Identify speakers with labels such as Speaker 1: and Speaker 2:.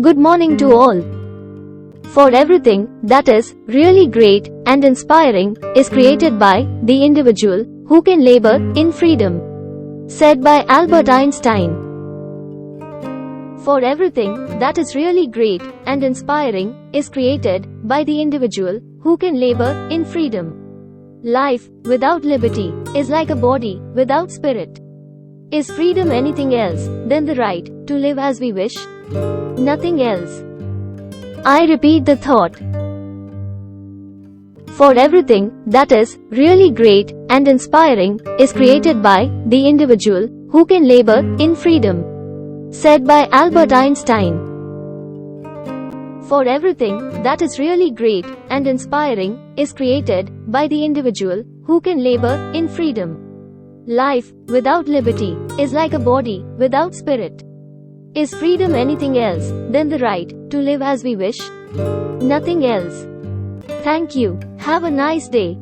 Speaker 1: Good morning to all. For everything that is really great and inspiring is created by the individual who can labor in freedom. Said by Albert Einstein. For everything that is really great and inspiring is created by the individual who can labor in freedom. Life without liberty is like a body without spirit. Is freedom anything else than the right to live as we wish? Nothing else. I repeat the thought. For everything that is really great and inspiring is created by the individual who can labor in freedom. Said by Albert Einstein. For everything that is really great and inspiring is created by the individual who can labor in freedom. Life without liberty is like a body without spirit. Is freedom anything else than the right to live as we wish? Nothing else. Thank you. Have a nice day.